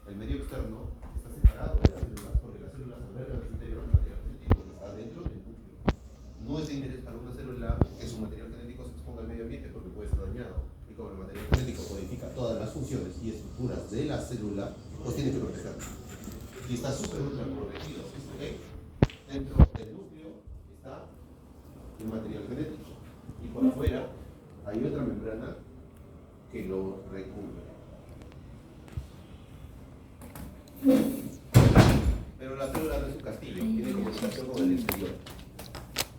el medio externo está separado de las células porque las células albergan en su interior el material genético que está dentro del núcleo. No es de interés para una célula que su material genético se exponga al medio ambiente porque puede ser dañado. Y como el material genético codifica todas las funciones y estructuras de la célula, los tiene que proteger. Y está súper ultra protegido. ¿Okay? Dentro del núcleo está el material genético. Y por afuera hay otra membrana que lo recubre. Pero la célula no es un castillo, tiene comunicación con el exterior.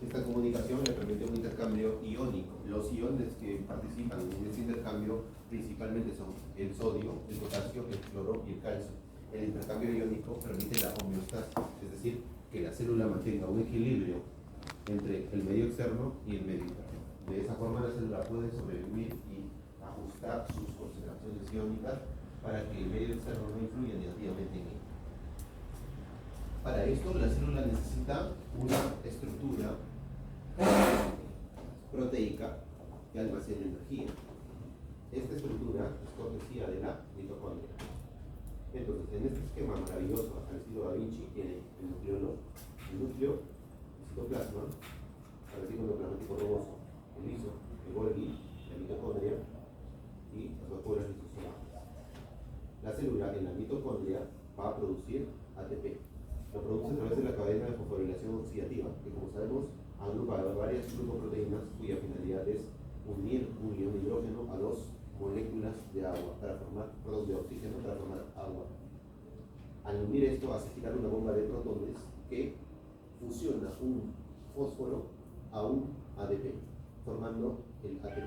Esta comunicación le permite un intercambio iónico. Los iones que participan en este intercambio principalmente son el sodio, el potasio, el cloro y el calcio. El intercambio iónico permite la homeostasis, es decir, que la célula mantenga un equilibrio entre el medio externo y el medio interno. De esa forma la célula puede sobrevivir y ajustar sus concentraciones iónicas para que el medio externo no influya negativamente en ella. Para esto la célula necesita una estructura proteica que almacene energía. Esta estructura es cortesía de la mitocondria. Entonces, en este esquema maravilloso al estilo Da Vinci tiene el nucleolo, el núcleo, el citoplasma, el retículo plasmático rugoso, el liso, el Golgi, la mitocondria y las vacuolas lisosomas. La célula en la mitocondria va a producir ATP. Lo produce a través de la cadena de fosforilación oxidativa, que como sabemos agrupa varias glucoproteínas cuya finalidad es unir un ion de hidrógeno a dos moléculas de agua de oxígeno para formar agua. Al unir esto hace girar una bomba de protones que fusiona un fósforo a un ADP, formando el ATP.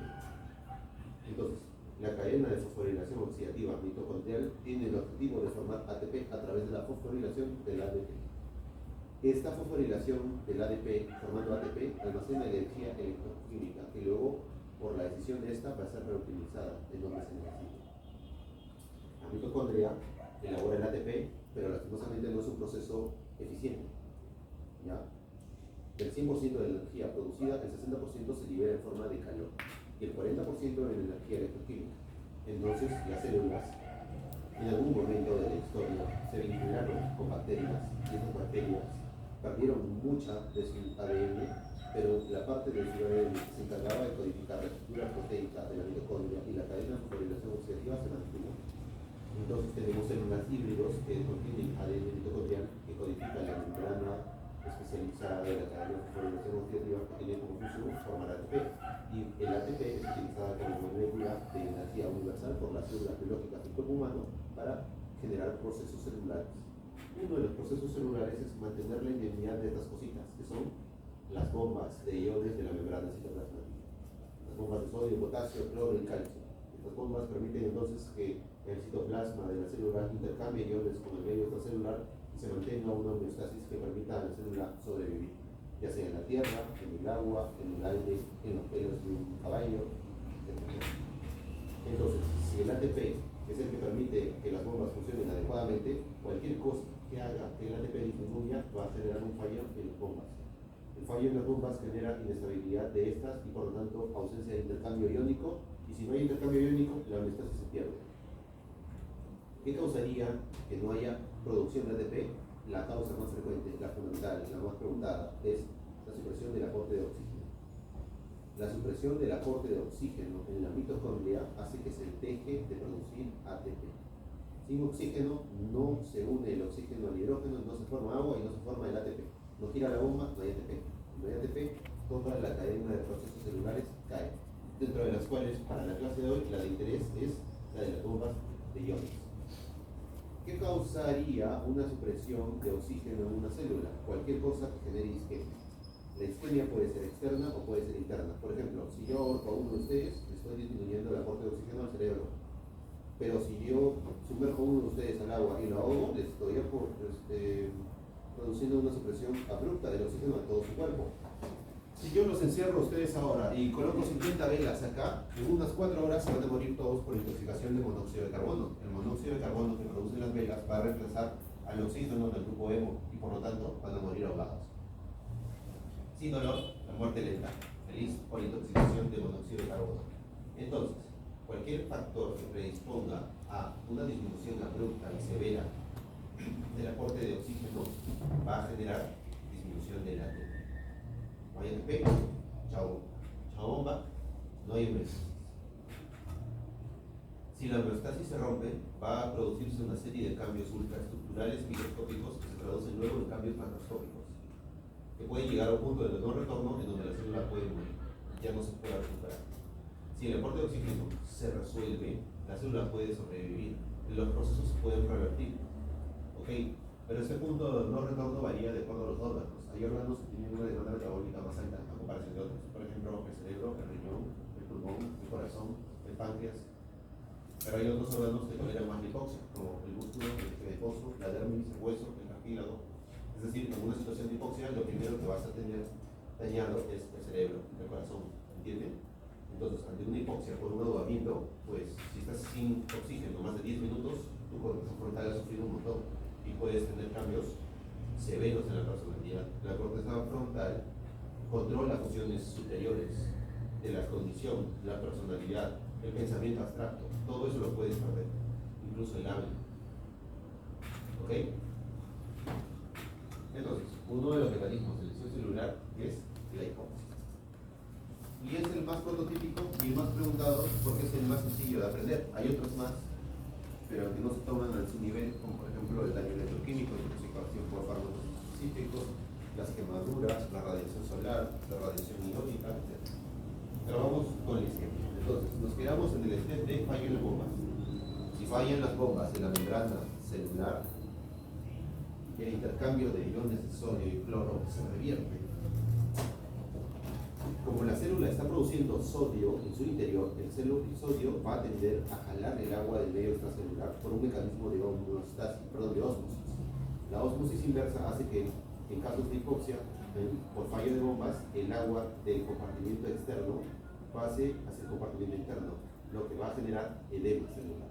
Entonces, la cadena de fosforilación oxidativa mitocondrial tiene el objetivo de formar ATP a través de la fosforilación del ADP. Esta fosforilación del ADP formando ATP almacena energía electroquímica que luego, por la decisión de esta, va a ser reutilizada en donde se necesite. La mitocondria elabora el ATP, pero lastimosamente no es un proceso eficiente. ¿Ya? Del 100% de la energía producida, el 60% se libera en forma de calor y el 40% en energía electroquímica. Entonces, las células, en algún momento de la historia, se vincularon con bacterias y esas bacterias perdieron mucha de su ADN, pero la parte de su ADN que se encargaba de codificar la estructura proteica de la mitocondria y la cadena de fosforilación oxidativa se mantuvo. Entonces tenemos células híbridos que contienen ADN mitocondrial que codifican la membrana especializada de la cadena de fosforilación oxidativa que tiene como función formar ATP. Y el ATP es utilizada como molécula de energía universal por las células biológicas del cuerpo humano para generar procesos celulares. Uno de los procesos celulares es mantener la indemnidad de estas cositas, que son las bombas de iones de la membrana citoplasmática. Las bombas de sodio, potasio, cloro y calcio. Estas bombas permiten entonces que el citoplasma de la célula intercambie iones con el medio extracelular y se mantenga una homeostasis que permita a la célula sobrevivir, ya sea en la tierra, en el agua, en el aire, en los pelos de un caballo, etc. Entonces, si el ATP es el que permite que las bombas funcionen adecuadamente, cualquier cosa que haga que el ATP disminuya va a generar un fallo en las bombas. El fallo en las bombas genera inestabilidad de estas y por lo tanto ausencia de intercambio iónico, y si no hay intercambio iónico, la homeostasis se pierde. ¿Qué causaría que no haya producción de ATP? La causa más frecuente, la fundamental, la más preguntada, es la supresión del aporte de oxígeno. La supresión del aporte de oxígeno en la mitocondria hace que se deje de producir ATP. Sin oxígeno no se une el oxígeno al hidrógeno, no se forma agua y no se forma el ATP. No gira la bomba, no hay ATP. No hay ATP, toda la cadena de procesos celulares cae. Dentro de las cuales, para la clase de hoy, la de interés es la de las bombas de iones. ¿Qué causaría una supresión de oxígeno en una célula? Cualquier cosa que genere isquemia. La isquemia puede ser externa o puede ser interna. Por ejemplo, si yo ahorco a uno de ustedes, estoy disminuyendo el aporte de oxígeno al cerebro. Pero si yo sumerjo a uno de ustedes al agua y lo ahogo, les estoy produciendo una supresión abrupta del oxígeno a todo su cuerpo. Si yo los encierro a ustedes ahora y coloco 50 velas acá, en unas 4 horas se van a morir todos por intoxicación de monóxido de carbono. El monóxido de carbono que producen las velas va a reemplazar al oxígeno del grupo hemo y por lo tanto van a morir ahogados. Sin dolor, la muerte lenta, feliz por intoxicación de monóxido de carbono. Entonces, cualquier factor que predisponga a una disminución abrupta y severa del aporte de oxígeno va a generar disminución de la ATP. No hay ATP, chao bomba, no hay homeostasis. Si la homeostasis se rompe, va a producirse una serie de cambios ultraestructurales microscópicos que se traducen luego en cambios macroscópicos, que pueden llegar a un punto de no retorno en donde la célula puede morir, ya no se puede recuperar. Si el aporte de oxígeno se resuelve, la célula puede sobrevivir, los procesos se pueden revertir. ¿Ok? Pero este punto de no retorno varía de acuerdo a los órganos. Hay órganos que tienen una demanda metabólica más alta a comparación de otros. Por ejemplo, el cerebro, el riñón, el pulmón, el corazón, el páncreas. Pero hay otros órganos que toleran más la hipoxia, como el músculo, el tejido adiposo, la dermis, el hueso, el cartílago. Es decir, en una situación de hipoxia, lo primero que vas a tener dañado es el cerebro, el corazón. ¿Entienden? Entonces, ante una hipoxia por un ahogamiento, pues si estás sin oxígeno más de 10 minutos, tu corteza frontal ha sufrido un montón y puedes tener cambios severos en la personalidad. La corteza frontal controla funciones superiores de la cognición, la personalidad, el pensamiento abstracto. Todo eso lo puedes perder, incluso el habla. ¿Ok? Entonces, uno de los mecanismos de lesión celular es la hipoxia. Y es el más prototípico y el más preguntado porque es el más sencillo de aprender. Hay otros más, pero que no se toman a su nivel, como por ejemplo el daño electroquímico, intoxicación por fármacos específicos, las quemaduras, la radiación solar, la radiación iónica, etc. Pero vamos con el ejemplo. Entonces, nos quedamos en el step de fallo en las bombas. Si fallan las bombas en la membrana celular, el intercambio de iones de sodio y cloro se revierte. Como la célula está produciendo sodio en su interior, el sodio va a tender a jalar el agua del medio extracelular por un mecanismo de ósmosis. La ósmosis inversa hace que, en casos de hipoxia, por fallo de bombas, el agua del compartimiento externo pase hacia el compartimiento interno, lo que va a generar edema celular.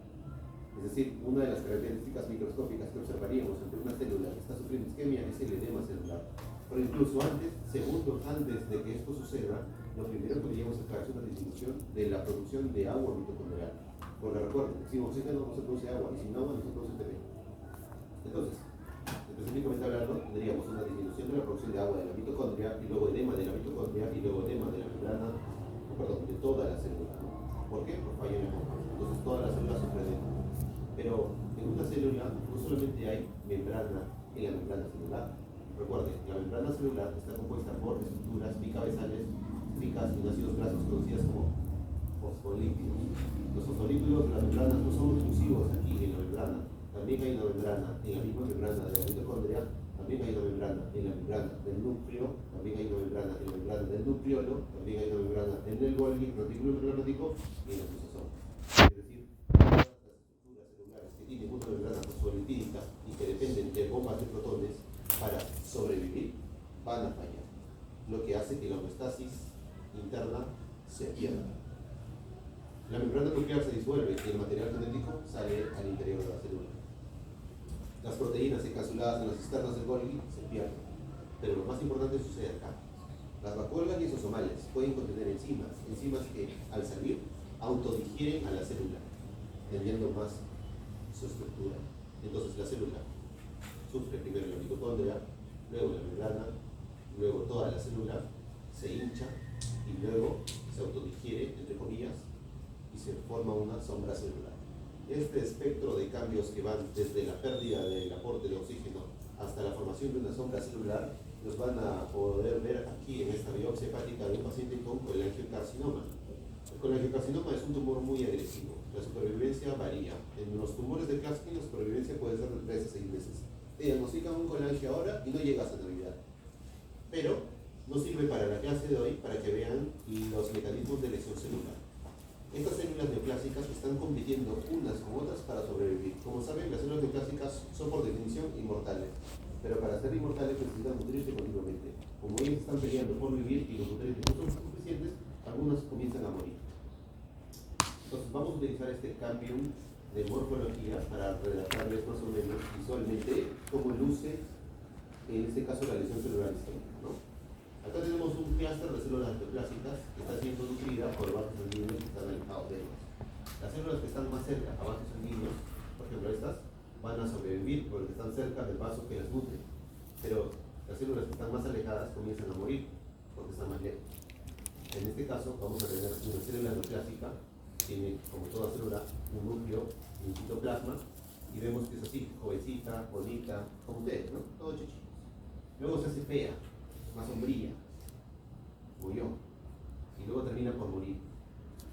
Es decir, una de las características microscópicas que observaríamos ante una célula que está sufriendo isquemia es el edema celular. Pero incluso antes, segundos antes de que esto suceda, lo primero que veríamos es una disminución de la producción de agua mitocondrial. Porque recuerden, sin oxígeno no se produce agua y sin agua no se produce ATP. Entonces, específicamente hablando, tendríamos una disminución de la producción de agua de la mitocondria y luego edema de la mitocondria y luego edema de la membrana, de toda la célula. ¿Por qué? Por fallo en el bomba. Entonces todas las células sufren edema. Pero en una célula no solamente hay membrana en la membrana celular. Recuerden, la membrana celular está compuesta por estructuras bicabezales ricas en ácidos grasos conocidas como fosfolípidos. Los fosfolípidos de la membrana no son exclusivos aquí en la membrana. También hay una membrana en la misma membrana de la mitocondria, también hay una membrana en la membrana del núcleo, también hay una membrana en la membrana del nucleolo, también hay una membrana en el Golgi, retículo plasmático y en el lisosoma. Es decir, todas las estructuras celulares que tienen una membrana fosfolipídica y que dependen de bombas de protones para sobrevivir, van a fallar, lo que hace que la homeostasis interna se pierda. La membrana nuclear se disuelve y el material genético sale al interior de la célula. Las proteínas encapsuladas en las cisternas del Golgi se pierden, pero lo más importante sucede acá. Las vacuolas lisosomales pueden contener enzimas que al salir autodigieren a la célula, entendiendo más su estructura. Entonces la célula sufre primero la mitocondria, luego la membrana, luego toda la célula se hincha y luego se autodigiere, entre comillas, y se forma una sombra celular. Este espectro de cambios que van desde la pérdida del aporte de oxígeno hasta la formación de una sombra celular los van a poder ver aquí en esta biopsia hepática de un paciente con colangiocarcinoma. El colangiocarcinoma es un tumor muy agresivo. La supervivencia varía. En los tumores de Klatskin la supervivencia puede ser de 3 a 6 meses. Te diagnostican un colangio ahora y no llegas a Navidad. Pero no sirve para la clase de hoy para que vean los mecanismos de lesión celular. Estas células neoplásicas están compitiendo unas con otras para sobrevivir. Como saben, las células neoplásicas son por definición inmortales, pero para ser inmortales necesitan nutrirse continuamente. Como ellas están peleando por vivir y los nutrientes no son suficientes, algunas comienzan a morir. Entonces vamos a utilizar este cambio de morfología para redactarles más o menos visualmente cómo luce, en este caso, la lesión celular isquémica, ¿no? Acá tenemos un clúster de células neoplásicas que está siendo nutrida por vasos sanguíneos que están alejados de ellos. Las células que están más cerca a vasos sanguíneos, por ejemplo estas, van a sobrevivir porque están cerca del vaso que las nutre. Pero las células que están más alejadas comienzan a morir porque están más lejos. En este caso vamos a tener una célula neoclásica, tiene como toda célula un núcleo y un citoplasma, y vemos que es así, jovencita, bonita, como ustedes, ¿no? Todos chichitos. Luego se hace fea, más sombría, como yo, y luego termina por morir.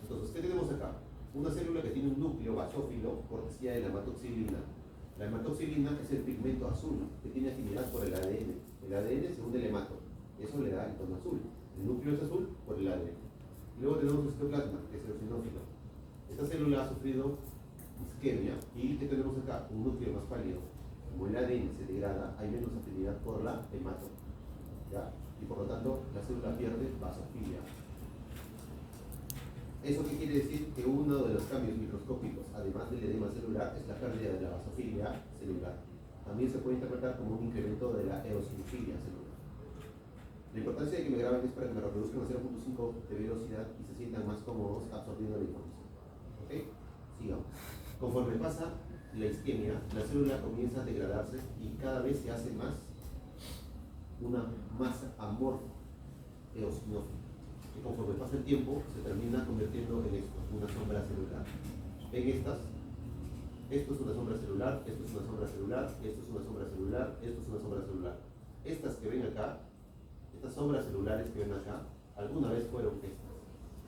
Entonces, ¿qué tenemos acá? Una célula que tiene un núcleo basófilo, cortesía de la hematoxilina. La hematoxilina es el pigmento azul que tiene afinidad por el ADN. El ADN se une el hemato, eso le da el tono azul. El núcleo es azul por el ADN. Luego tenemos el citoplasma, que es el eosinófilo. Esta célula ha sufrido isquemia y ¿qué tenemos acá? Un núcleo más pálido. Como el ADN se degrada, hay menos afinidad por la hemato, ¿ya? Y por lo tanto la célula pierde basofilia. ¿Eso qué quiere decir? Que uno de los cambios microscópicos, además del edema celular, es la pérdida de la basofilia celular. También se puede interpretar como un incremento de la eosinofilia celular. La importancia de que me graben es para que me reproduzcan a 0.5 de velocidad y se sientan más cómodos absorbiendo la información. ¿Ok? Sigamos. Conforme pasa la isquemia, la célula comienza a degradarse y cada vez se hace más una masa amorfa eosinófila. Y conforme pasa el tiempo, se termina convirtiendo en esto, una sombra celular. ¿Ven estas? Esto es una sombra celular, esto es una sombra celular, esto es una sombra celular, esto es una sombra celular. Estas que ven acá, estas sombras celulares que ven acá, alguna vez fueron estas,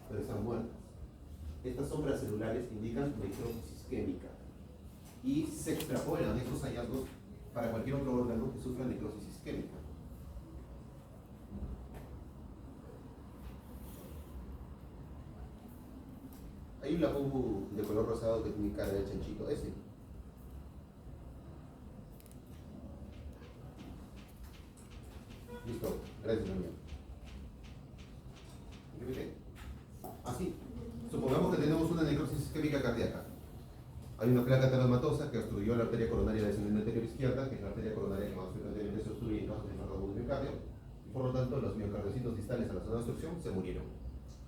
pero están muertas. Estas sombras celulares indican necrosis isquémica y se extrapolan estos hallazgos para cualquier otro órgano que sufra necrosis isquémica. Hay un lapu de color rosado que tiene cara de chanchito, ese. Listo, gracias, amigo. Así. Supongamos que tenemos una necrosis isquémica cardíaca. Hay una placa telantomatosa que obstruyó la arteria coronaria descendente anterior izquierda, que es la arteria coronaria que más frecuentemente se obstruye en casos de infarto agudo del miocardio, y por lo tanto los miocardiocitos distales a la zona de obstrucción se murieron.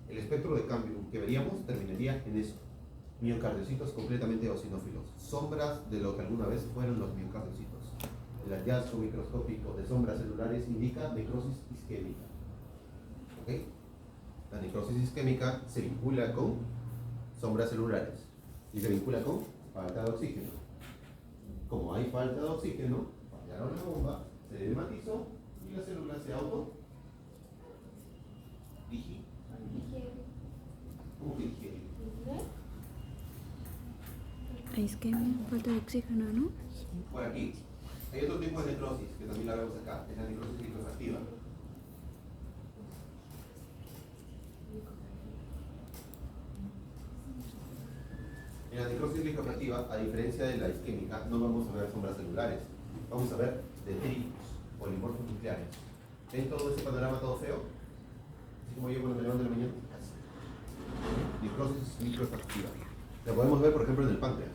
El espectro de cambio que veríamos terminaría en eso: miocardiocitos completamente eosinófilos, sombras de lo que alguna vez fueron los miocardiocitos. El hallazgo microscópico de sombras celulares indica necrosis isquémica. ¿Ok? La necrosis isquémica se vincula con sombras celulares y se vincula con falta de oxígeno. Como hay falta de oxígeno, fallaron la bomba, se edemmatizó y la célula se auto digiere. ¿Cómo que digiere? Hay isquemia, falta de oxígeno, ¿no? Por aquí. Hay otro tipo de necrosis que también la vemos acá, es la necrosis liposactiva. En la necrosis licoperativa, a diferencia de la isquémica, no vamos a ver sombras celulares, vamos a ver detritos, polimorfos nucleares. ¿Ven todo ese panorama todo feo? Así como yo cuando me levanto en la mañana. Necrosis microactiva. La podemos ver, por ejemplo, en el páncreas.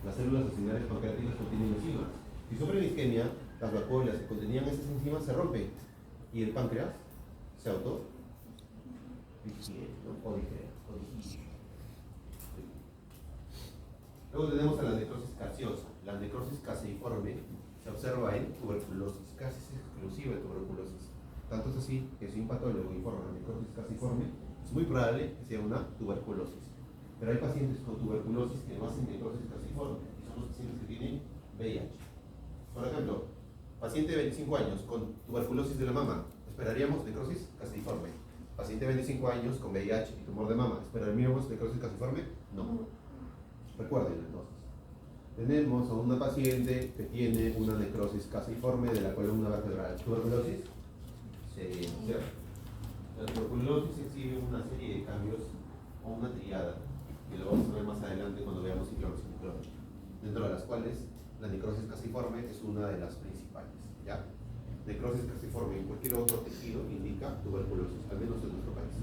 Las células auxiliares pancreáticas contienen enzimas. Si sufren isquemia, las vacuolas que contenían esas enzimas se rompen y el páncreas se auto digiere, ¿no? O digiere. Luego tenemos a la necrosis gaseosa. La necrosis caseiforme se observa en tuberculosis, casi exclusiva de tuberculosis. Tanto es así que si un patólogo informa de necrosis caseiforme, es muy probable que sea una tuberculosis. Pero hay pacientes con tuberculosis que no hacen necrosis caseiforme, y son los pacientes que tienen VIH. Por ejemplo, paciente de 25 años con tuberculosis de la mama, esperaríamos necrosis caseiforme. Paciente de 25 años con VIH y tumor de mama, ¿esperaríamos necrosis caseiforme? No. Recuerden entonces, tenemos a una paciente que tiene una necrosis caseiforme de la columna vertebral. ¿Tuberculosis? Sí, ¿cierto? La tuberculosis exhibe una serie de cambios o una triada, que lo vamos a ver más adelante cuando veamos inflamación crónica, dentro de las cuales la necrosis caseiforme es una de las principales. ¿Ya? Necrosis caseiforme en cualquier otro tejido indica tuberculosis, al menos en nuestro país.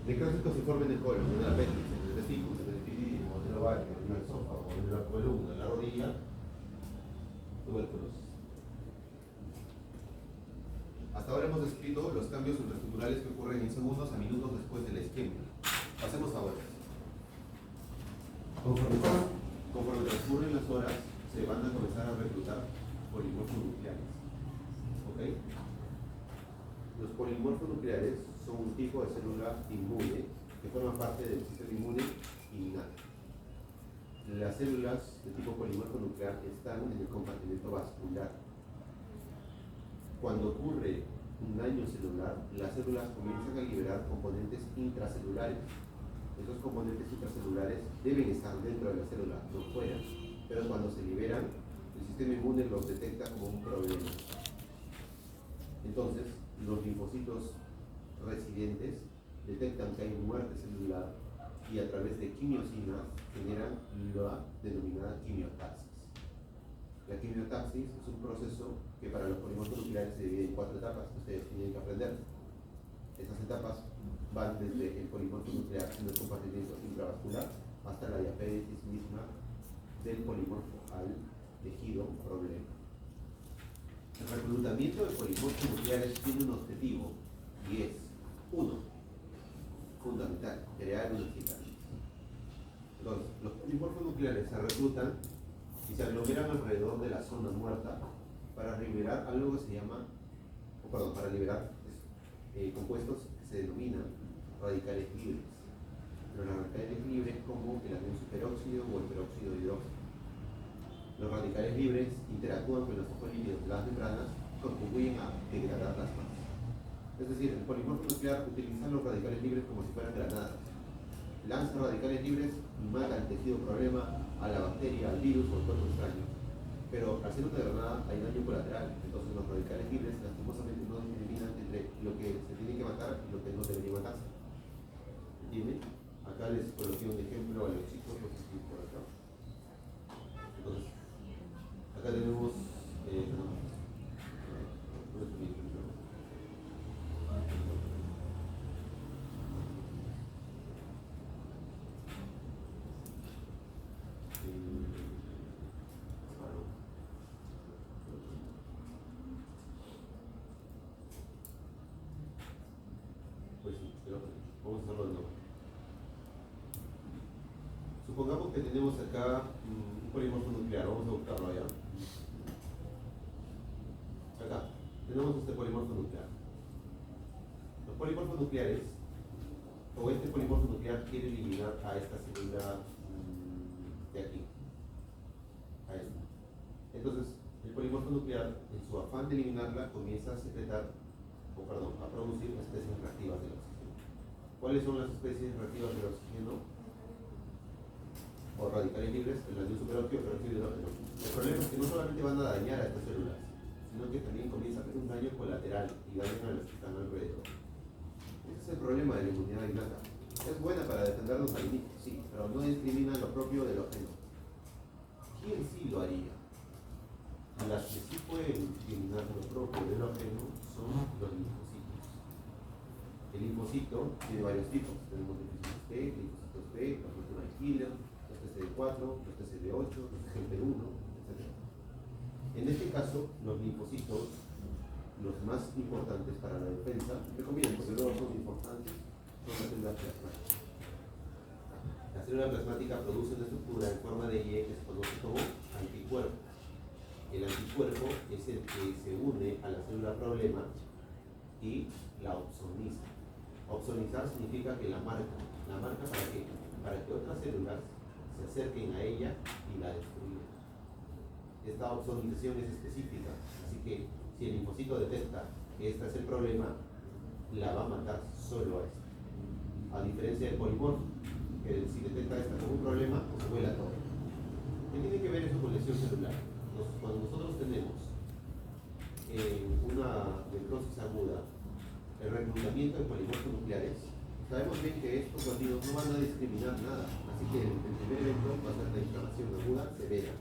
Necrosis caseiforme en el colon, en el apéndice, en el testículo, en el epidídimo, en el ovario, en el esófago, en la columna, en la rodilla, tuberculosis. Hasta ahora hemos descrito los cambios supraestructurales que ocurren en segundos a minutos después de la isquemia. Pasemos ahora. Conforme transcurren las horas, se van a comenzar a reclutar polimorfos nucleares. ¿Ok? Los polimorfos nucleares son un tipo de célula inmune que forma parte del sistema inmune innato. Las células de tipo polimorfo nuclear están en el compartimento vascular. Cuando ocurre un daño celular, las células comienzan a liberar componentes intracelulares. Esos componentes intracelulares deben estar dentro de la célula, no fuera, pero cuando se liberan, el sistema inmune los detecta como un problema. Entonces, los linfocitos residentes detectan que hay muerte celular y a través de quimiosinas generan la denominada quimiotaxis. La quimiotaxis es un proceso que para los polimorfos nucleares se divide en 4 etapas que ustedes tienen que aprender. Esas etapas van desde el polimorfo nuclear en el compartimento intravascular hasta la diapéresis misma del polimorfo al tejido problema. El reclutamiento de polimorfos nucleares tiene un objetivo y es, 1, fundamental, crear una cicatriz. Entonces, los polimorfos nucleares se reclutan y se aglomeran alrededor de la zona muerta para liberar algo que se llama, para liberar compuestos que se denominan radicales libres. Pero los radicales libres como el anión superóxido o el peróxido de hidrógeno. Los radicales libres interactúan con los fosfolípidos de las membranas y contribuyen a degradar las más. Es decir, el polimorfo nuclear utiliza los radicales libres como si fueran granadas. Lanza radicales libres y mata al tejido problema, a la bacteria, al virus o al cuerpo extraño. Pero al ser una granada hay daño colateral, entonces los radicales libres lastimosamente no discriminan entre lo que se tiene que matar y lo que no debería matarse. ¿Entienden? Acá les coloqué un ejemplo a los chicos, no sé si por acá. Entonces, acá tenemos pues sí, pero vamos a hacerlo de nuevo. Supongamos que tenemos acá un polimorfo nuclear, vamos a buscarlo allá. Acá, tenemos este polimorfo nuclear. Los polimorfos nucleares, o este polimorfo nuclear quiere eliminar a esta célula de aquí, a esta. Entonces, el polimorfo nuclear, en su afán de eliminarla, comienza a secretar, a producir especies reactivas del oxígeno. ¿Cuáles son las especies reactivas del oxígeno? O radicales libres, el anión superóxido, peróxido de hidrógeno. El problema es que no solamente van a dañar a estas células, sino que también comienza a haber un daño colateral y dañan a las que están alrededor. Ese es el problema de la inmunidad innata. Es buena para defendernos al inicio, sí, pero no discrimina lo propio del ajeno. ¿Quién sí lo haría? Las que sí pueden discriminar lo propio del ajeno son los linfocitos. El linfocito tiene varios tipos. Tenemos linfocitos T, linfocitos B, los natural killer, los TCD4, los TCD8, los TCD1, etc. En este caso, los linfocitos, los más importantes para la defensa, recomiendo porque luego son importantes, son las células plasmáticas. La célula plasmática produce una estructura en forma de Y que se conoce como anticuerpo. El anticuerpo es el que se une a la célula problema y la opsoniza. Opsonizar significa que la marca. ¿La marca para qué? Para que otras células se acerquen a ella y la destruyan. Esta opsonización es específica, así que si el linfocito detecta que esta es el problema, la va a matar solo a esta. A diferencia del polimorfo, que si detecta esta como un problema, pues vuela todo. ¿Qué tiene que ver eso con lesión celular? Cuando nosotros tenemos una necrosis aguda, el reclutamiento de polimorfos nucleares, sabemos bien que estos batidos no van a discriminar nada, así que el primer evento va a ser la inflamación aguda severa.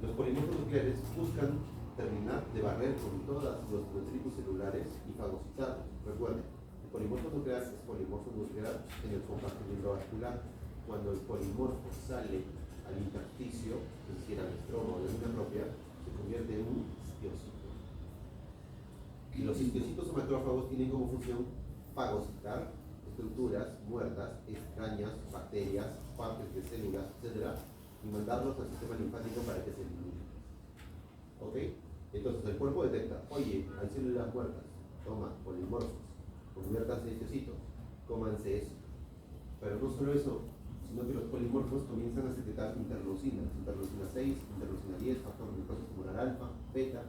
Los polimorfos nucleares buscan terminar de barrer con todos los detritus celulares y fagocitarlos. Recuerden, el polimorfo nuclear es polimorfo nuclear en el compartimento vascular. Cuando el polimorfo sale al intersticio, es decir, al estroma o la línea propia, se convierte en un histiocito. Y los histiocitos o macrófagos tienen como función fagocitar estructuras muertas, extrañas, bacterias, partes de células, etcétera, y mandarlos al sistema linfático para que se eliminen. ¿Ok? Entonces el cuerpo detecta, oye, hay células muertas, toma, polimorfos, conviértanse en histocitos, cómanse eso. Pero no solo eso, sino que los polimorfos comienzan a secretar interleucinas, interleucina 6, interleucina 10, factor de necrosis tumoral alfa, beta,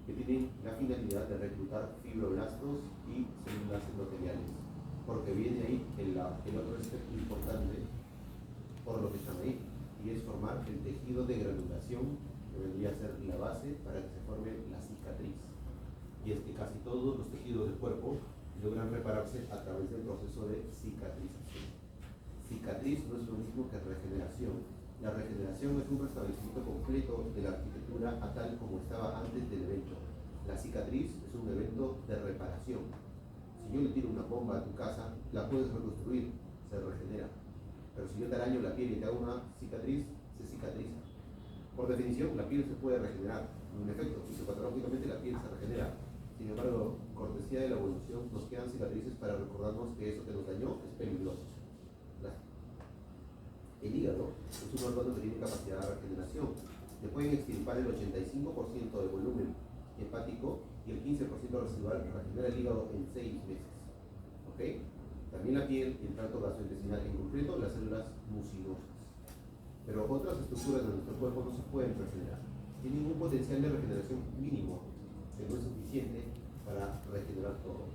que tienen la finalidad de reclutar fibroblastos y células endoteliales, porque viene ahí el otro aspecto importante por lo que están ahí, y es formar el tejido de granulación, que vendría a ser la base para que se forme la cicatriz. Y es que casi todos los tejidos del cuerpo logran repararse a través del proceso de cicatrización. Cicatriz no es lo mismo que regeneración. La regeneración es un restablecimiento completo de la arquitectura a tal como estaba antes del evento. La cicatriz es un evento de reparación. Si yo le tiro una bomba a tu casa, la puedes reconstruir, se regenera. Pero si yo te araño la piel y te hago una cicatriz, se cicatriza. Por definición, la piel se puede regenerar. En efecto, fisiopatológicamente la piel se regenera. Sin embargo, cortesía de la evolución, nos quedan cicatrices para recordarnos que eso que nos dañó es peligroso. El hígado es un órgano que tiene capacidad de regeneración. Le pueden extirpar el 85% del volumen hepático y el 15% residual regenera el hígado en 6 meses. ¿Ok? También la piel y el tracto gastrointestinal, en concreto las células mucinosas. Pero otras estructuras de nuestro cuerpo no se pueden regenerar. Tienen un potencial de regeneración mínimo, que no es suficiente para regenerar todo.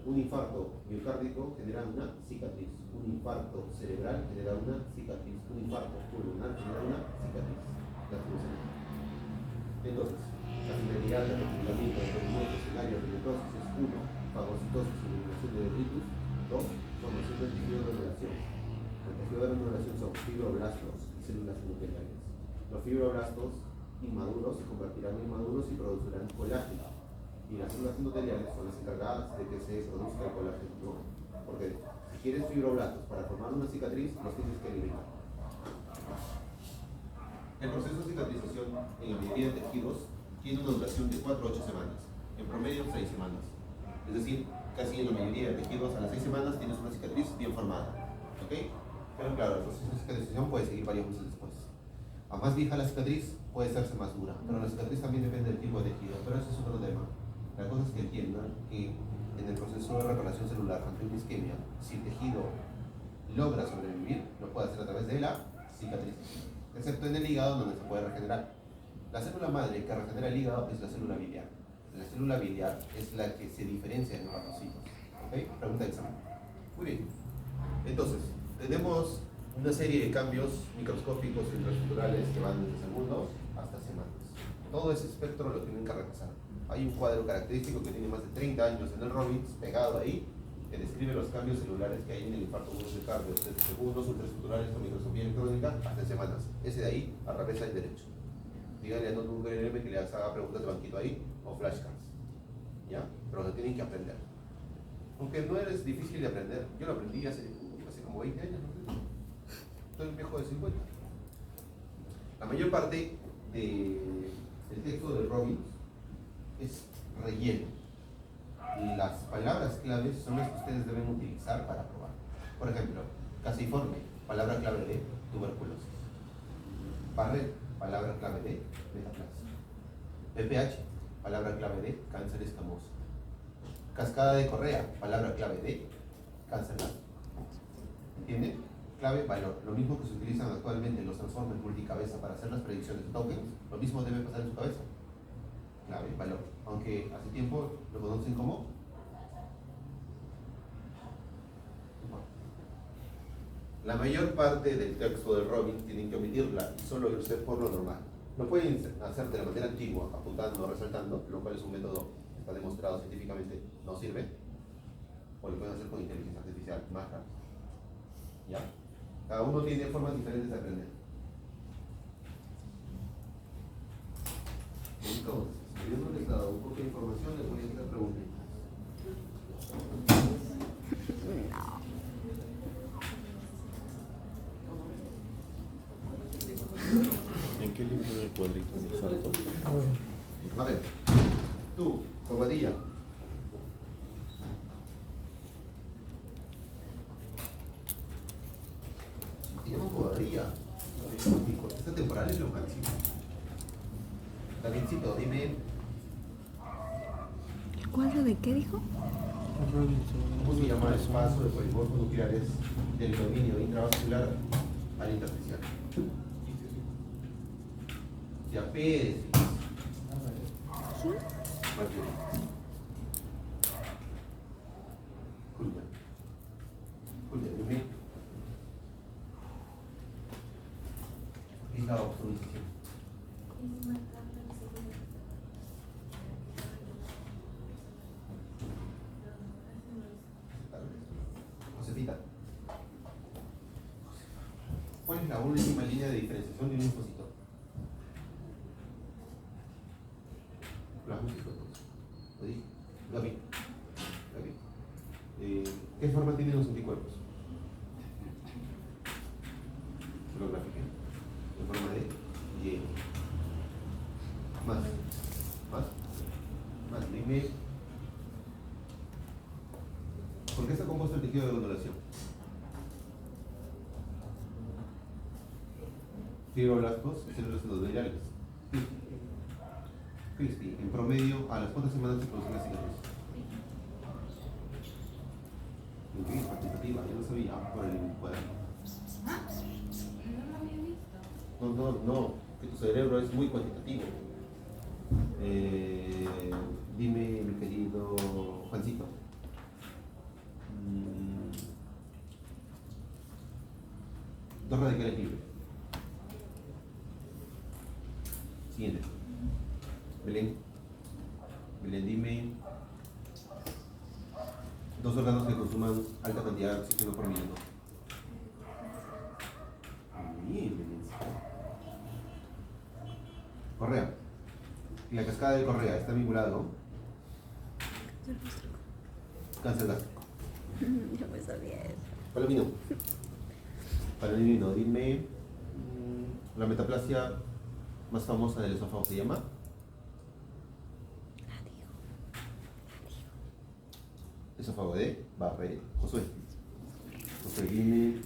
Un infarto miocárdico genera una cicatriz. Un infarto cerebral genera una cicatriz. Un infarto pulmonar genera una cicatriz. Entonces, la finalidad del reclutamiento de los escenarios de necrosis es 1. Fagocitosis y eliminación de detritus. 2. Formación del tejido de granulación. El tejido de granulación son fibroblastos y células endoteliales. Los fibroblastos inmaduros se convertirán en maduros y producirán colágeno. Y las células endoteliales son las encargadas de que se produzca el colágeno, ¿no? Porque si quieres fibroblastos para formar una cicatriz, los tienes que eliminar. El proceso de cicatrización en la mayoría de tejidos tiene una duración de 4 a 8 semanas, en promedio 6 semanas. Es decir, casi en la mayoría de tejidos a las 6 semanas tienes una cicatriz bien formada. ¿Ok? Pero claro, el proceso de cicatrización puede seguir varios meses después. A más vieja la cicatriz, puede hacerse más dura, pero la cicatriz también depende del tipo de tejido, pero eso es otro tema. La cosa es que entiendan que en el proceso de reparación celular ante una isquemia, si el tejido logra sobrevivir, lo puede hacer a través de la cicatrización, excepto en el hígado donde se puede regenerar. La célula madre que regenera el hígado es la célula biliar. La célula biliar es la que se diferencia de los hepatocitos. ¿Ok? Pregunta de examen. Muy bien. Entonces, tenemos una serie de cambios microscópicos e intraestructurales que van desde segundos hasta semanas. Todo ese espectro lo tienen que repasar. Hay un cuadro característico que tiene más de 30 años en el Robbins, pegado ahí, que describe los cambios celulares que hay en el infarto agudo de cardio, desde segundos, ultraestructurales con microscopía electrónica, hasta semanas. Ese de ahí, al revés al derecho. Díganle a un GNM que le haga preguntas de banquito ahí, o flashcards. ¿Ya? Pero lo tienen que aprender. Aunque no es difícil de aprender. Yo lo aprendí hace como 20 años, ¿no? Soy un viejo de 50. La mayor parte del texto de Robbins es relleno. Las palabras claves son las que ustedes deben utilizar para probar. Por ejemplo, casiforme, palabra clave de tuberculosis. Barrett, palabra clave de metaplasia. PPH, palabra clave de cáncer escamoso. Cascada de Correa, palabra clave de cáncer gástrico. ¿Entienden? Clave, valor. Lo mismo que se utilizan actualmente en los transformers multicabeza para hacer las predicciones de tokens, lo mismo debe pasar en su cabeza. Clave, valor. Aunque hace tiempo lo conocen como la mayor parte del texto de Robbins tienen que omitirla y solo irse por lo normal. Lo pueden hacer de la manera antigua, apuntando, resaltando, lo cual es un método que está demostrado científicamente no sirve, o lo pueden hacer con inteligencia artificial más rápido. ¿Ya? Cada uno tiene formas diferentes de aprender. Entonces, yo no les he dado un poco de información, les voy a hacer preguntas. ¿En qué libro del cuadrito de salto? A ver, tú, Bobadilla. máximo. Davidcito, dime, ¿El cuadro de qué dijo? ¿cómo se llama el paso de polimorfos nucleares del dominio intravascular al intersticial? Ya, Pérez. ¿Sí? Marjorie. Julia. Julia, dime. ¿Qué es la obstrucción? Josefita. ¿Cuál es la última línea de diferenciación de un linfocito? Plasmócito. ¿Lo dije? Gaby. ¿Qué forma tienen los anticuerpos? Lo grafiqué. En forma de Y. Más. Dime. ¿Por qué está compuesto el tejido de granulación? Fibroblastos y células endoteliales. Cristi, en promedio, ¿a las cuántas semanas se produce la cicatriz? Increíble, participativa, yo no sabía por el cuaderno. No, que tu cerebro es muy cuantitativo. Dime, mi querido Juancito. Dos radicales libres. Siguiente. Belén, dime dos órganos que consuman alta cantidad de oxígeno por minuto. Bien, Belén. Correa. Y la cascada de Correa está vinculada, ¿no? Cáncer gástrico. Yo me sabía eso. Palomino, dime la metaplasia más famosa del esófago se llama. Esófago de Barré. Josué, dime.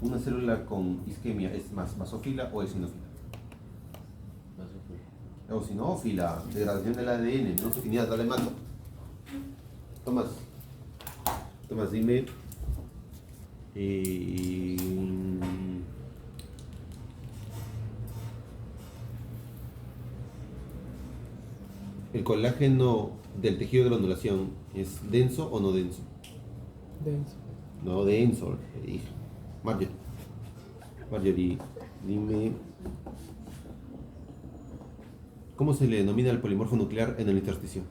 ¿Una célula con isquemia es más basófila o eosinófila? Eosinófila, degradación del ADN, no sufinidad, dale mano. Tomás, dime. ¿El colágeno del tejido de granulación es denso o no denso? Denso. No denso, le dije. Marjorie, dime. ¿Cómo se le denomina el polimorfo nuclear en el intersticio?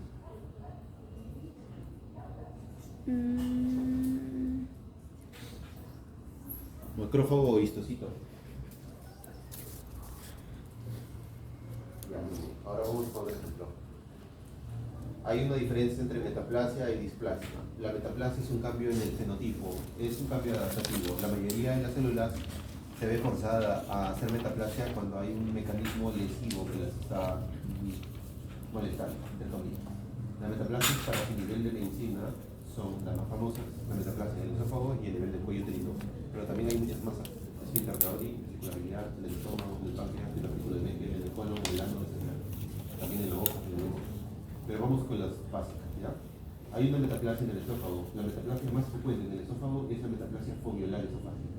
Macrófago o histocito. Ahora vamos con el ejemplo. Hay una diferencia entre metaplasia y displasia. La metaplasia es un cambio en el fenotipo, es un cambio adaptativo. La mayoría de las células se ve forzada a hacer metaplasia cuando hay un mecanismo lesivo que las está molestando, entre comillas. La metaplasia para su nivel de medicina son las más famosas, la metaplasia en el esófago y a nivel del cuello uterino. Pero también hay muchas más, esfínter Caury, vesícula biliar, en el estómago, en el páncreas, en la película de Meckel, en el colon, en el ano, etc. También en la boca, en el ojo. Pero vamos con las básicas, ¿ya? Hay una metaplasia en el esófago. La metaplasia más frecuente en el esófago es la metaplasia foviolar esofágica.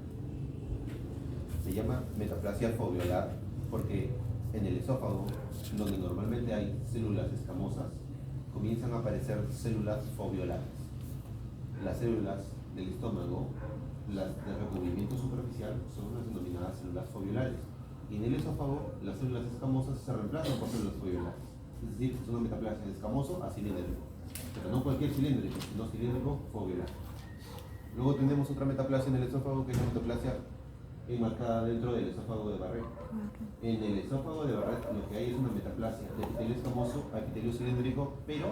Se llama metaplasia foviolar porque en el esófago, donde normalmente hay células escamosas, comienzan a aparecer células foviolares. Las células del estómago, las de recubrimiento superficial, son las denominadas células foviolares. Y en el esófago, las células escamosas se reemplazan por células foviolares. Es decir, es una metaplasia de escamoso a cilíndrico. Pero no cualquier cilíndrico, sino cilíndrico foviolar. Luego tenemos otra metaplasia en el esófago, que es la metaplasia enmarcada dentro del esófago de Barré. En el esófago de Barré lo que hay es una metaplasia de epitelio escamoso a epitelio cilíndrico, pero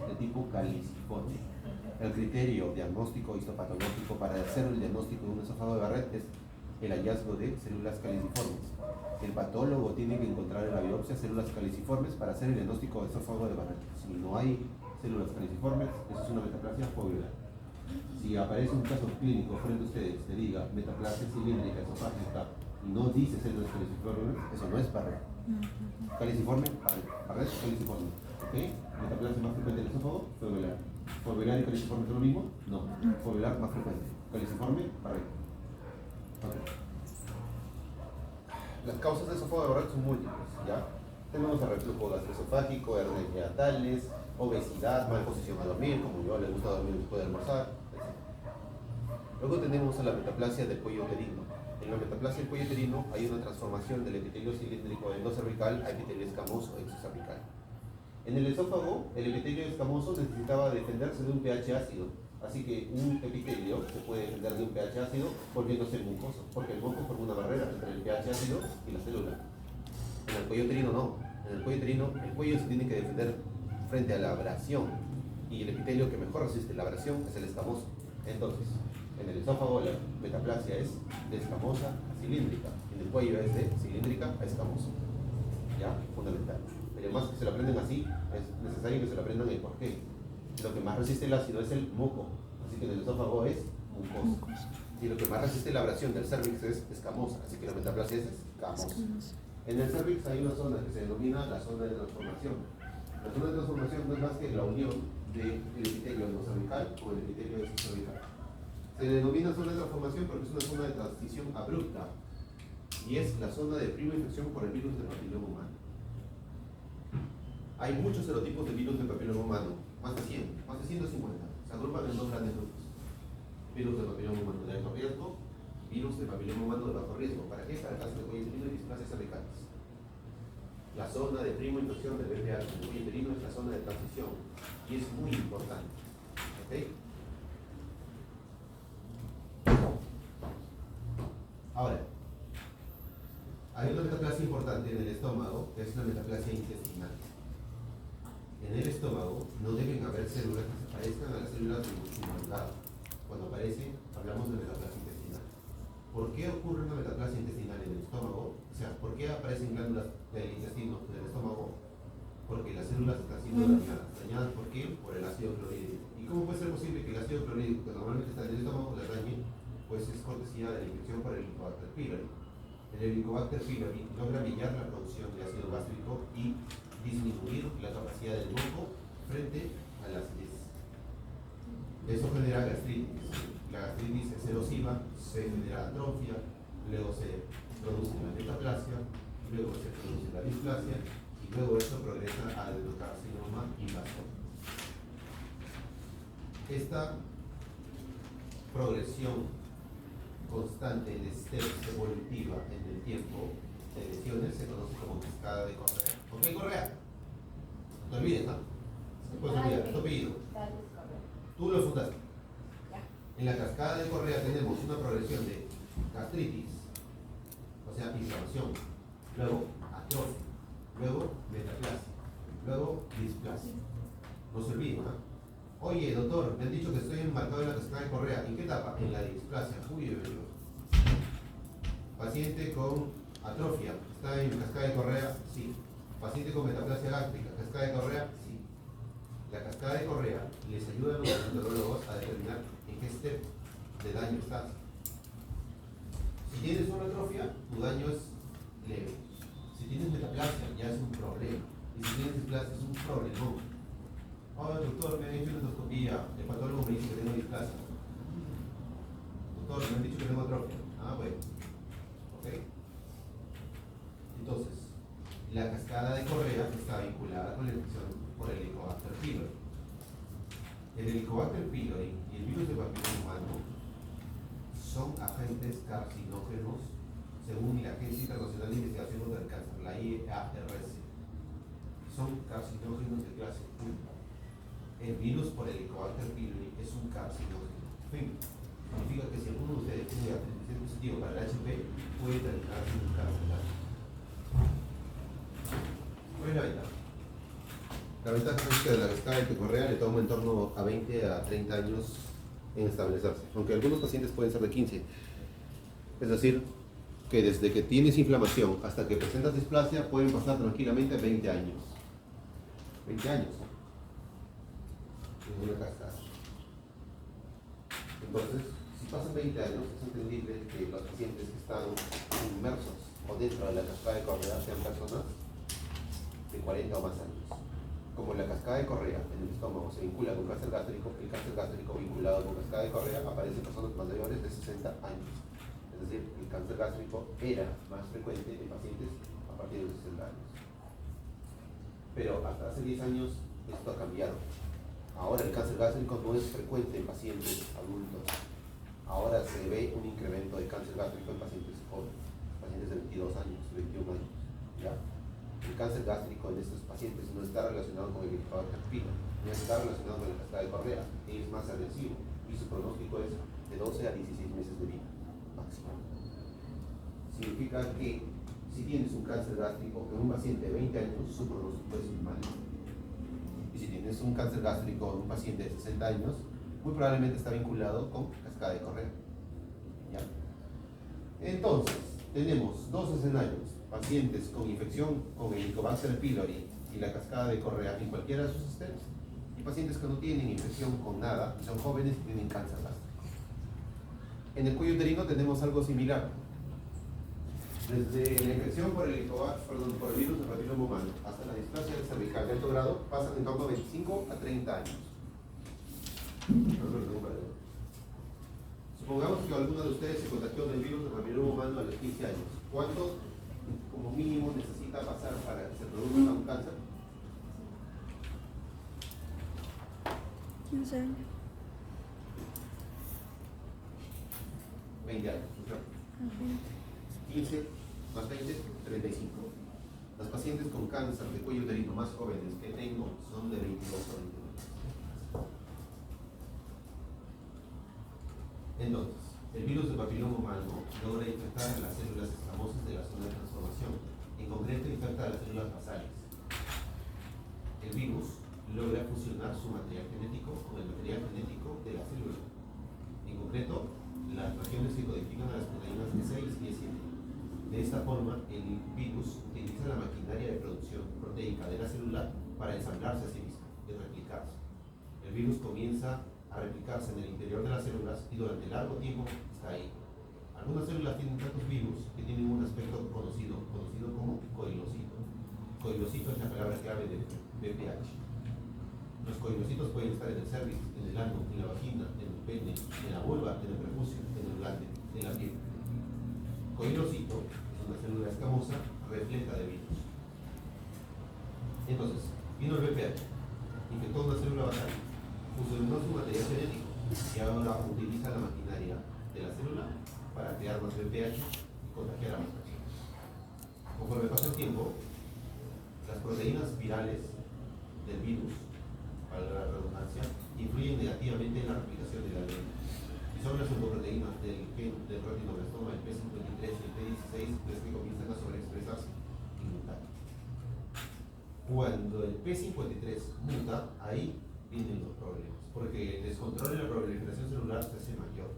de tipo caliciforme. El criterio diagnóstico histopatológico para hacer el diagnóstico de un esófago de Barré es el hallazgo de células caliciformes. El patólogo tiene que encontrar en la biopsia células caliciformes para hacer el diagnóstico de esófago de Barré. Si no hay células caliciformes, eso es una metaplasia foviolar. Si aparece un caso clínico frente a ustedes que diga metaplasia cilíndrica esofágica y no dice centros caliciformes, eso no es barrera. Caliciforme, barrera es caliciforme. ¿Ok? Metaplasia más frecuente en el esófago, foveolar. ¿Foveolar y caliciforme son lo mismo? No. Foveolar más frecuente. Caliciforme, barrera. Okay. Las causas de esófago de barrera son múltiples, ¿ya? Tenemos el reflujo gastroesofágico, hernias hiatales, obesidad, mala posición a dormir, como yo, le gusta dormir después de almorzar, etc. Luego tenemos a la metaplasia del cuello uterino. En la metaplasia del cuello uterino hay una transformación del epitelio cilíndrico endocervical a epitelio escamoso exocervical. En el esófago, el epitelio escamoso necesitaba defenderse de un pH ácido, así que un epitelio se puede defender de un pH ácido volviéndose mucoso, porque el moco forma una barrera entre el pH ácido y la célula. En el cuello uterino no. En el cuello uterino, el cuello se tiene que defender frente a la abrasión, y el epitelio que mejor resiste la abrasión es el escamoso. Entonces, en el esófago la metaplasia es de escamosa a cilíndrica, en el cuello es de cilíndrica a escamoso. ¿Ya? Fundamental. Pero más que se lo aprendan así, es necesario que se lo aprendan el porqué. Lo que más resiste el ácido es el moco, así que en el esófago es mucoso. Y lo que más resiste la abrasión del cervix es escamosa, así que la metaplasia es escamosa. En el cervix hay una zona que se denomina la zona de transformación. La zona de transformación no es más que la unión del epitelio endocervical con el epitelio exocervical. Se denomina zona de transformación porque es una zona de transición abrupta y es la zona de prima infección por el virus del papiloma humano. Hay muchos serotipos de virus del papiloma humano, más de 100, más de 150. Se agrupan en dos grandes grupos. Virus del papiloma humano de alto riesgo, virus del papiloma humano de bajo riesgo. ¿Para qué? Para cáncer de cuello uterino y displasias cervicales. La zona de prima infección del BPH del cuello uterino es la zona de transición y es muy importante. ¿Ok? Ahora, hay una metaplasia importante en el estómago, que es una metaplasia intestinal. En el estómago no deben haber células que se parezcan a las células del músculo delgado. Cuando aparece, hablamos de metaplasia intestinal. ¿Por qué ocurre una metaplasia intestinal en el estómago? O sea, ¿por qué aparecen glándulas del intestino en el estómago? Porque las células están siendo dañadas. ¿Dañadas por qué? Por el ácido clorhídrico. ¿Y cómo puede ser posible que el ácido clorhídrico, que normalmente está en el estómago, las dañe? Pues es cortesía de la infección por el Helicobacter pylori. El Helicobacter pylori logra billar la producción de ácido gástrico y disminuir la capacidad del moco frente a la acidez. Eso genera gastritis. La gastritis es erosiva, se genera atrofia, luego se produce la metaplasia, luego se produce la displasia y luego esto progresa al adenocarcinoma invasor. Esta progresión constante de steps evolutiva en el tiempo de lesiones se conoce como cascada de Correa. ¿Ok, Correa? No te olvides, ¿no? No puedes olvidar, es tu apellido. Tú lo fundaste. En la cascada de Correa tenemos una progresión de gastritis, o sea, inflamación, luego atrofia, luego metaplasia, luego displasia. No se olviden, ¿no? Oye, doctor, me han dicho que estoy embarcado en la cascada de Correa. ¿En qué etapa? En la displasia. Uy, paciente con atrofia, ¿está en cascada de Correa? Sí. Paciente con metaplasia gástrica, ¿cascada de Correa? Sí. La cascada de Correa les ayuda a los gastroenterólogos a determinar en qué step de daño estás. Si tienes una atrofia, tu daño es leve. Si tienes metaplasia, ya es un problema. Y si tienes displasia, es un problemón. Oh, doctor, me han hecho una endoscopía, el patólogo me dice que tengo displasia. Doctor, me han dicho que tengo atrofia. Ah, bueno. ¿Ok? Entonces, la cascada de Correa está vinculada con la infección por el Helicobacter pylori. El Helicobacter pylori y el virus de papiloma humano son agentes carcinógenos según la Agencia Internacional de Investigación contra el Cáncer, la IARC. Son carcinógenos de clase 1. El virus por el Helicobacter pylori es un carcinógeno. Significa que si alguno de ustedes tiene gastritis positivo para el HP, puede terminar sin un cáncer. ¿Cuál es la ventaja? La ventaja es que la cascada de Correa le toma en torno a 20 a 30 años en establecerse, aunque algunos pacientes pueden ser de 15. Es decir, que desde que tienes inflamación hasta que presentas displasia pueden pasar tranquilamente 20 años. 20 años. En una cascada. Entonces, si pasan 20 años, es entendible que los pacientes que están inmersos o dentro de la cascada de Correa sean personas de 40 o más años. Como la cascada de Correa en el estómago se vincula con cáncer gástrico, el cáncer gástrico vinculado con cascada de Correa aparece en personas mayores de 60 años. Es decir, el cáncer gástrico era más frecuente en pacientes a partir de los 60 años. Pero hasta hace 10 años esto ha cambiado. Ahora el cáncer gástrico no es frecuente en pacientes adultos. Ahora se ve un incremento de cáncer gástrico en pacientes jóvenes, pacientes de 22 años, 21 años. ¿Ya? El cáncer gástrico en estos pacientes no está relacionado con el Helicobacter pylori, no está relacionado con la cascada de Correa, es más agresivo y su pronóstico es de 12 a 16 meses de vida máximo. Significa que si tienes un cáncer gástrico en un paciente de 20 años, su pronóstico es malo. Y si tienes un cáncer gástrico en un paciente de 60 años, muy probablemente está vinculado con cascada de Correa. ¿Ya? Entonces, tenemos dos escenarios: pacientes con infección con el Helicobacter pylori y la cascada de Correa en cualquiera de sus sistemas, y pacientes que no tienen infección con nada, son jóvenes y tienen cáncer gástrico. En el cuello uterino tenemos algo similar. Desde la infección por el virus del papiloma humano hasta la displasia cervical de alto grado pasan en torno a 25 a 30 años. Supongamos que alguno de ustedes se contagió del virus del papiloma humano a los 15 años. ¿Cuánto como mínimo necesita pasar para que se produzca un cáncer? 15 años. 20 años. ¿No? 15 más 20, 35. Los pacientes con cáncer de cuello uterino más jóvenes que tengo son de 22 o 29. Entonces, el virus del papiloma humano logra infectar a las células escamosas de la zona de transformación. En concreto, infecta a las células basales. El virus logra fusionar su material genético con el material genético de la célula. En concreto, las regiones que codifican a las proteínas B6 y B7. De esta forma, el virus utiliza la maquinaria de producción proteica de la célula para ensamblarse a sí mismo y replicarse. El virus comienza a replicarse en el interior de las células y durante largo tiempo está ahí. Algunas células tienen tantos virus que tienen un aspecto conocido como coilocito. Coilocito es la palabra clave de BPH. Los coilocitos pueden estar en el cervix, en el ano, en la vagina, en el pene, en la vulva, en el prepucio, en el glande, en la piel. Coilocito es una célula escamosa repleta de virus. Entonces, vino el BPH, infectó una célula basal, fusionó su material genético y ahora utiliza la maquinaria de la célula para crear más BPH y contagiar a más personas. Conforme pasa el tiempo, las proteínas virales del virus, para la redundancia, influyen negativamente en la replicación del ADN. Y son las oncoproteínas del gen del retinoblastoma, el P53 y el P16, las que comienzan a sobreexpresarse y mutar. Cuando el P53 muta, ahí vienen los problemas, porque el descontrol en la proliferación celular se hace mayor.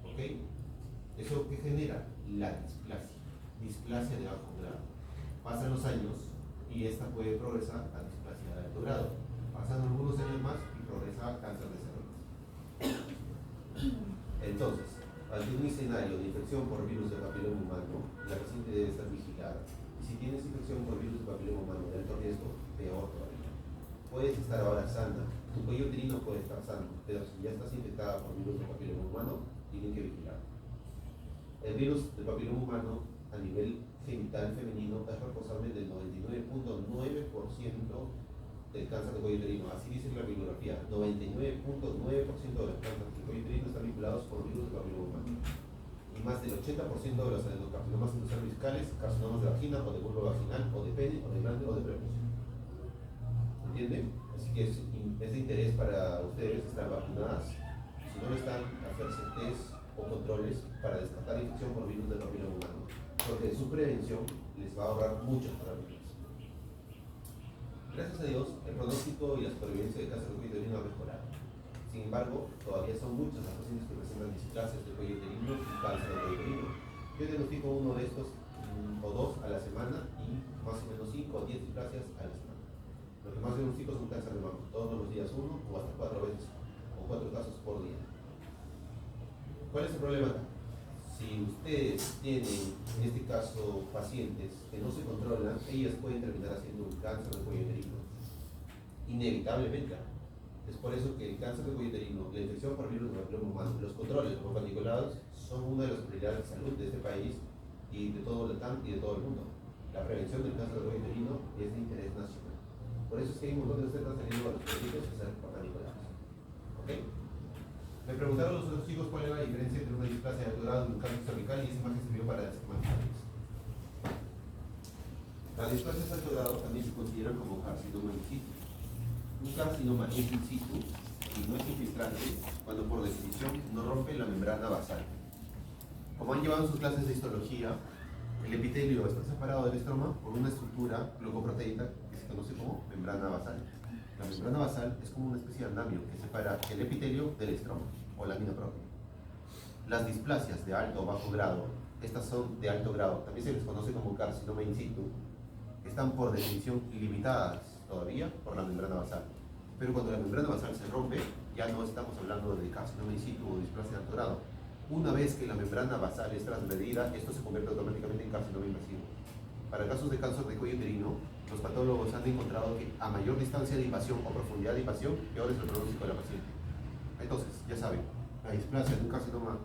¿Ok? ¿Eso qué genera? La displasia de bajo grado. Pasan los años y esta puede progresar a displasia de alto grado. Pasan algunos años más y progresa a cáncer de células. Entonces, ante un escenario de infección por virus del papiloma humano, la paciente debe estar vigilada. Y si tienes infección por virus del papiloma humano de alto riesgo, peor todavía. Puedes estar ahora sana, tu cuello uterino puede estar sano, pero si ya estás infectada por virus del papiloma humano, tienen que vigilar. El virus del papiloma humano a nivel genital femenino es responsable del 99.9% del cáncer de cuello uterino. Así dice la bibliografía: 99.9% de los cánceres de cuello uterino están vinculados por virus del papiloma humano. Y más del 80% de los adenocarcinomas cervicales, carcinomas de vagina o de vulva vaginal o de pene o de glande o de prepucio. ¿Entienden? Así que es de interés para ustedes estar vacunadas. Si no lo están, hacerse test o controles para descartar infección por virus del papiloma humano, porque su prevención les va a ahorrar muchos problemas. Gracias a Dios, el pronóstico y la supervivencia de cáncer de cuello uterino ha mejorado. Sin embargo, todavía son muchas las pacientes que presentan displasias de cuello uterino y cáncer de cuello uterino. Yo diagnostico uno de estos o dos a la semana y más o menos 5 o 10 displasias a la semana. Lo que más diagnostico es un cáncer de mama, todos los días uno o hasta 4 veces, o 4 casos por día. ¿Cuál es el problema acá? Si ustedes tienen, en este caso, pacientes que no se controlan, ellas pueden terminar haciendo un cáncer de cuello uterino. Inevitablemente. Es por eso que el cáncer de cuello uterino, la infección por virus del papiloma humano, los controles los panicolados son una de las prioridades de salud de este país y de todo el TAM y de todo el mundo. La prevención del cáncer de cuello uterino es de interés nacional. Por eso es que hay un montón de ustedes están saliendo a los periódicos a ser panicolados. ¿Ok? Me preguntaron los otros chicos cuál era la diferencia entre una displasia de grado y un cáncer cervical y esa imagen sirvió para desestimar. Las displasias de alto grado también se consideran como carcinoma in situ. Un carcinoma es in situ y no es infiltrante cuando por definición no rompe la membrana basal. Como han llevado en sus clases de histología, el epitelio está separado del estroma por una estructura glucoproteica que se conoce como membrana basal. La membrana basal es como una especie de andamio que separa el epitelio del estroma o lámina propia. Las displasias de alto o bajo grado, estas son de alto grado, también se les conoce como carcinoma in situ, están por definición limitadas todavía por la membrana basal. Pero cuando la membrana basal se rompe, ya no estamos hablando de carcinoma in situ o displasia de alto grado. Una vez que la membrana basal es transgredida, esto se convierte automáticamente en carcinoma invasivo. Para casos de cáncer de cuello uterino, los patólogos han encontrado que a mayor distancia de invasión o profundidad de invasión, peor es el pronóstico de la paciente. Entonces, ya saben, la displasia de un carcinoma,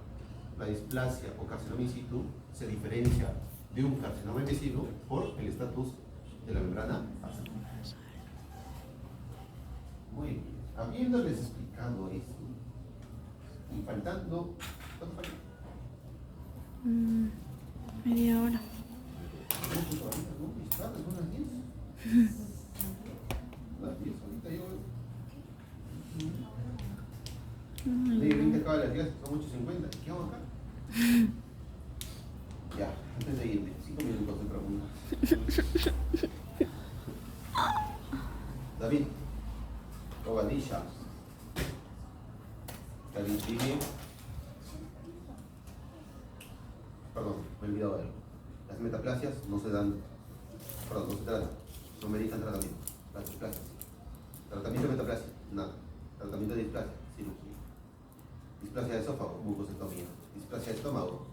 la displasia o carcinoma in situ se diferencia de un carcinoma invasivo por el estatus de la membrana basal. Muy bien, habiéndoles explicado esto, y faltando, ¿cuánto falta? Media hora. Son las 10. Las 10, ahorita yo. De 20 acaba las 10, son 8:50. ¿Qué hago acá? Ya, antes de irme, 5 minutos de preguntas. David, Rogadilla. David, dime. Perdón, me he olvidado de algo. Las metaplasias no se dan, perdón, no se tratan, no meritan tratamiento. Las displasias. Tratamiento de metaplasia, nada. Tratamiento de displasia, cirugía. Displasia de esófago, mucosectomía. Displasia de estómago,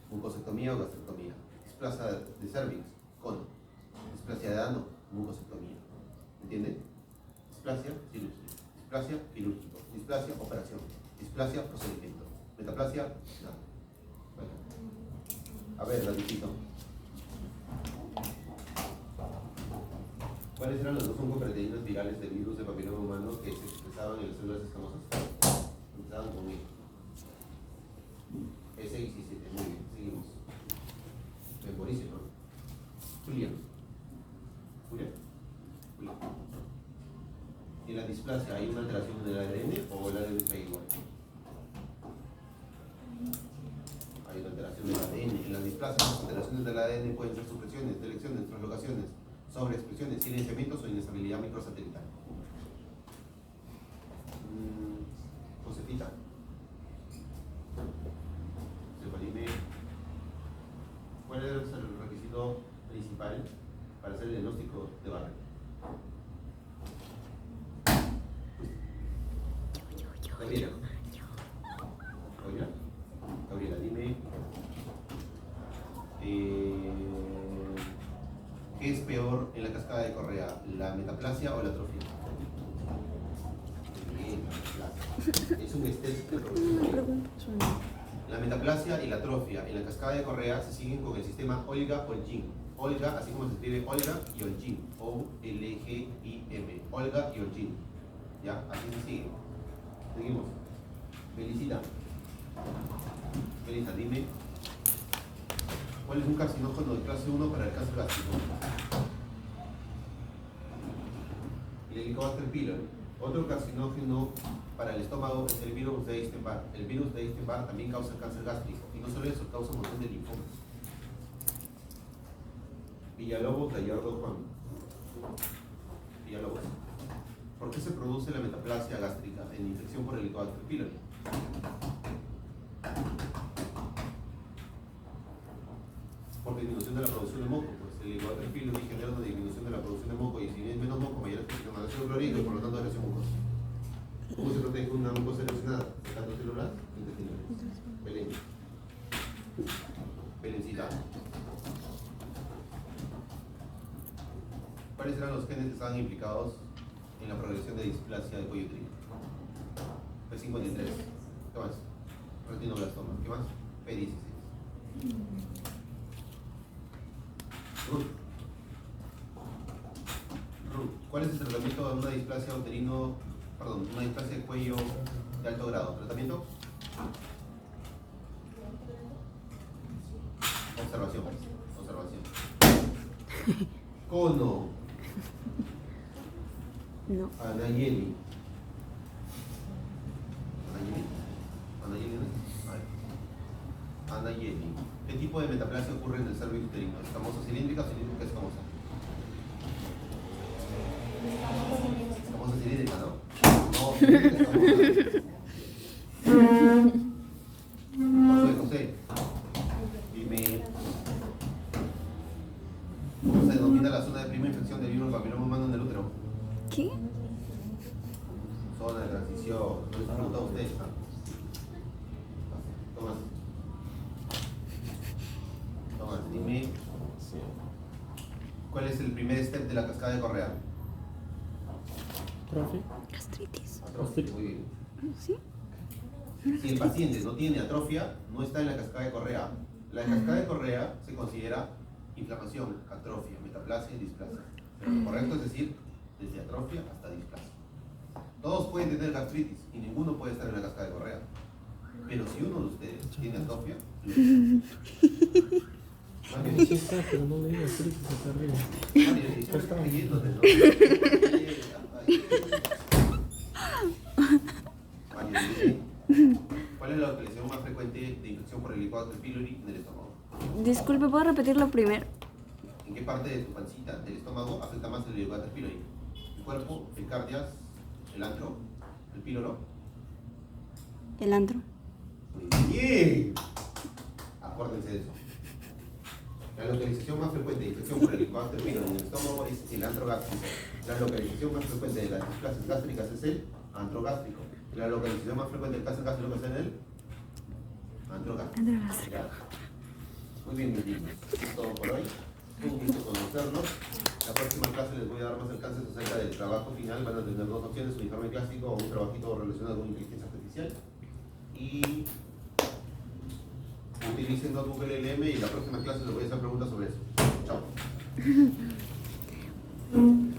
mucosectomía o gastrectomía. Displasia de cervix, cono. Displasia de ano, mucosectomía. ¿Entienden? Displasia, cirugía. Displasia, quirúrgico. Displasia, operación. Displasia, procedimiento. Metaplasia, nada. Bueno. A ver, Davidito. ¿Cuáles eran las dos oncoproteínas virales del virus de papiloma humano que se expresaban en las células escamosas? Empezaban con E. E6 y 7. Muy bien, seguimos. Memorísimo. Julia. Julia. Julia. ¿En la displasia hay una alteración en el ADN o el ADN está igual? Hay una alteración del ADN. En la displasia, las alteraciones del ADN pueden ser supresiones, delecciones, translocaciones, sobreexpresiones, silenciamientos o inestabilidad microsatelital. Josefita. Dime, ¿cuál es el requisito principal para hacer el diagnóstico de Barrett? Gabriela. Gabriela, dime. ¿Qué es peor en la cascada de Correa? ¿La metaplasia o la atrofia? Es un estrés que produce. La metaplasia y la atrofia en la cascada de Correa se siguen con el sistema Olga-Olgin. Olga, así como se escribe Olga y Olgin. O-L-G-I-M. Olga y Olgin. ¿Ya? Así se sigue. Seguimos. Felicita. Felisa, dime. ¿Cuál es un carcinógeno de clase 1 para el cáncer gástrico? El Helicobacter pylori. Otro carcinógeno para el estómago es el virus de Epstein-Barr. El virus de Epstein-Barr también causa cáncer gástrico. Y no solo eso, causa un montón de linfomas. Villalobos, Gallardo, Juan. Villalobos. ¿Por qué se produce la metaplasia gástrica en infección por el Helicobacter pylori? Por disminución de la producción de moco, pues el Helicobacter pylori genera una disminución de la producción de moco y si bien menos moco, mayor exposición al ácido clorhídrico y por lo tanto agresión mucosa. ¿Cómo se protege una mucosa erosionada? Secando células intestinales. Belén. Belencita. ¿Cuáles eran los genes que estaban implicados en la progresión de displasia de cuello uterino? P53. ¿Qué más? Retinoblastoma. ¿Qué más? P16. Ruth. ¿Cuál es el tratamiento de una displasia una displasia de cuello de alto grado? ¿Tratamiento? Observación. Cono. No. Anayeli. ¿Qué tipo de metaplasia ocurre en el cervix uterino? ¿Escamosa cilíndrica o cilíndrica escamosa? Escamosa cilíndrica, ¿no? No, cilíndrica escamosa. José. Dime. ¿Cómo se denomina la zona de prima infección del virus papiloma humano en el útero? ¿Qué? Zona de transición. No les pregunto a ustedes. Tomás, dime. ¿Cuál es el primer step de la cascada de Correa? ¿Profe? Gastritis. Atrofia. Muy bien. ¿Sí? Si el paciente no tiene atrofia, no está en la cascada de Correa. La cascada de Correa se considera inflamación, atrofia, metaplasia y displasia. Pero lo correcto es decir, desde atrofia hasta displasia. Todos pueden tener gastritis y ninguno puede estar en la cascada de Correa. Pero si uno de ustedes tiene atrofia, Sí está, pero no le digas fritos acá arriba. está riéndote, ¿no? ¿Cuál es la localización más frecuente de infección por Helicobacter pylori en el estómago? Disculpe, ¿puedo repetirlo primero? ¿En qué parte de tu pancita, del estómago, afecta más el Helicobacter pylori? ¿El cuerpo, el cardias, el antro, el píloro? El antro. Muy bien. Acuérdense de eso. La localización más frecuente de infección por Helicobacter pylori en el estómago es el antro gástrico. La localización más frecuente de las displasias gástricas es el antro gástrico. La localización más frecuente del cáncer gástrico es en el antro gástrico. Ya. Muy bien, mis niños. Eso es todo por hoy. Un gusto conocerlos. La próxima clase les voy a dar más alcances acerca del trabajo final. Van a tener dos opciones, un informe clásico o un trabajito relacionado con inteligencia artificial. Y utilicen Notebook LLM y la próxima clase les voy a hacer preguntas sobre eso. Chao.